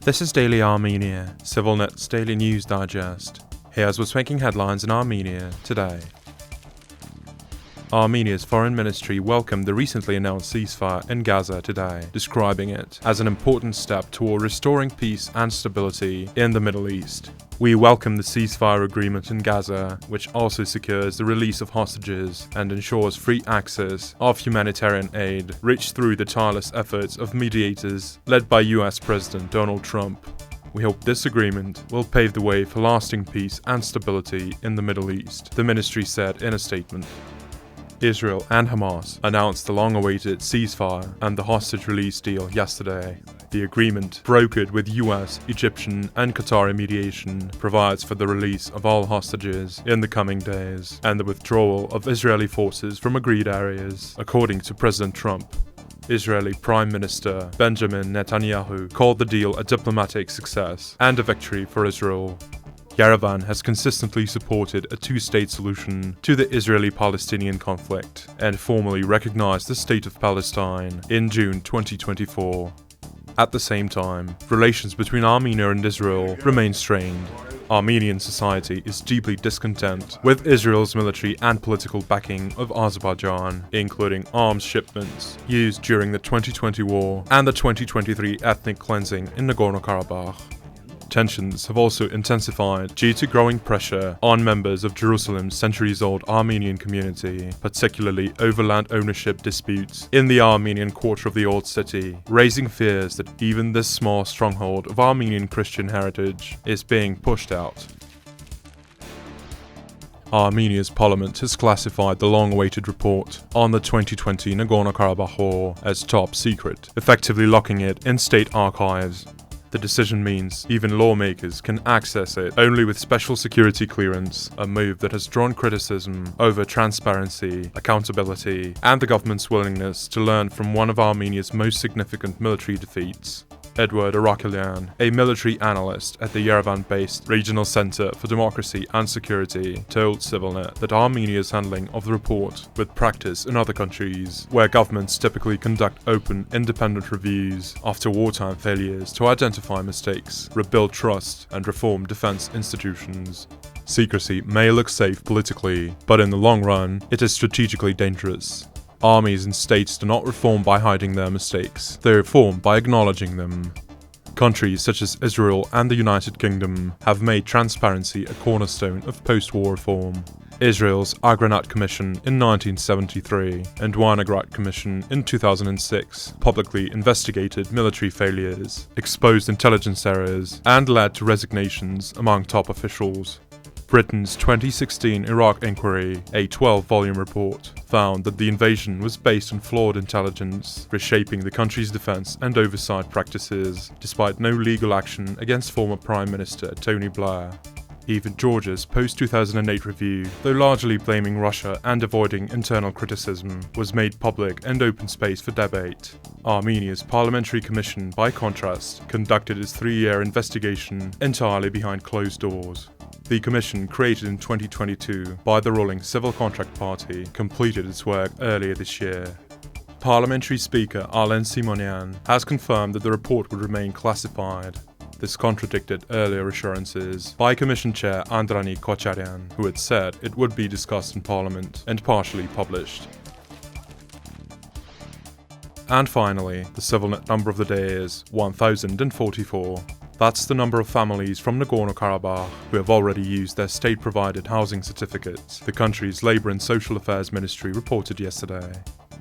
This is Daily Armenia, CivilNet's daily news digest. Here's what's making headlines in Armenia today. Armenia's foreign ministry welcomed the recently announced ceasefire in Gaza today, describing it as an important step toward restoring peace and stability in the Middle East. We welcome the ceasefire agreement in Gaza, which also secures the release of hostages and ensures free access of humanitarian aid, reached through the tireless efforts of mediators led by US President Donald Trump. We hope this agreement will pave the way for lasting peace and stability in the Middle East, the ministry said in a statement. Israel and Hamas announced the long-awaited ceasefire and the hostage release deal yesterday. The agreement, brokered with US, Egyptian, and Qatari mediation, provides for the release of all hostages in the coming days and the withdrawal of Israeli forces from agreed areas, according to President Trump. Israeli Prime Minister Benjamin Netanyahu called the deal a diplomatic success and a victory for Israel. Yerevan has consistently supported a two-state solution to the Israeli-Palestinian conflict and formally recognized the State of Palestine in June 2024. At the same time, relations between Armenia and Israel remain strained. Armenian society is deeply discontent with Israel's military and political backing of Azerbaijan, including arms shipments used during the 2020 war and the 2023 ethnic cleansing in Nagorno-Karabakh. Tensions have also intensified due to growing pressure on members of Jerusalem's centuries-old Armenian community, particularly over land ownership disputes in the Armenian quarter of the Old City, raising fears that even this small stronghold of Armenian Christian heritage is being pushed out. Armenia's parliament has classified the long-awaited report on the 2020 Nagorno-Karabakh war as top secret, effectively locking it in state archives. The decision means even lawmakers can access it only with special security clearance, a move that has drawn criticism over transparency, accountability, and the government's willingness to learn from one of Armenia's most significant military defeats. Edward Arakelian, a military analyst at the Yerevan-based Regional Center for Democracy and Security, told CivilNet that Armenia's handling of the report, with practice in other countries, where governments typically conduct open, independent reviews after wartime failures to identify mistakes, rebuild trust, and reform defense institutions. Secrecy may look safe politically, but in the long run, it is strategically dangerous. Armies and states do not reform by hiding their mistakes, they reform by acknowledging them. Countries such as Israel and the United Kingdom have made transparency a cornerstone of post-war reform. Israel's Agranat Commission in 1973 and Weinegrat Commission in 2006 publicly investigated military failures, exposed intelligence errors, and led to resignations among top officials. Britain's 2016 Iraq inquiry, a 12-volume report, found that the invasion was based on flawed intelligence, reshaping the country's defense and oversight practices, despite no legal action against former Prime Minister Tony Blair. Even Georgia's post-2008 review, though largely blaming Russia and avoiding internal criticism, was made public and open space for debate. Armenia's Parliamentary Commission, by contrast, conducted its 3-year investigation entirely behind closed doors. The commission, created in 2022 by the ruling Civil Contract Party, completed its work earlier this year. Parliamentary Speaker Alen Simonian has confirmed that the report would remain classified. This contradicted earlier assurances by Commission Chair Andranik Kocharyan, who had said it would be discussed in Parliament and partially published. And finally, the CivilNet number of the day is 1044. That's the number of families from Nagorno-Karabakh who have already used their state-provided housing certificates, the country's Labour and Social Affairs Ministry reported yesterday.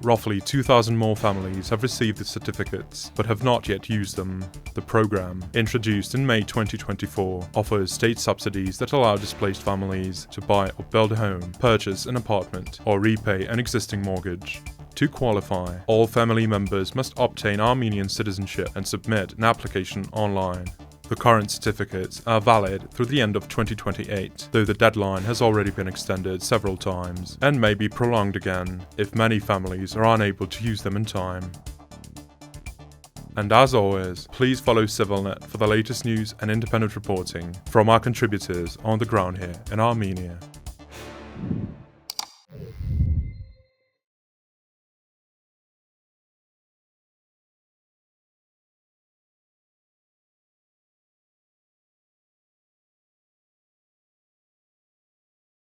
Roughly 2,000 more families have received the certificates, but have not yet used them. The program, introduced in May 2024, offers state subsidies that allow displaced families to buy or build a home, purchase an apartment, or repay an existing mortgage. To qualify, all family members must obtain Armenian citizenship and submit an application online. The current certificates are valid through the end of 2028, though the deadline has already been extended several times and may be prolonged again if many families are unable to use them in time. And as always, please follow CivilNet for the latest news and independent reporting from our contributors on the ground here in Armenia.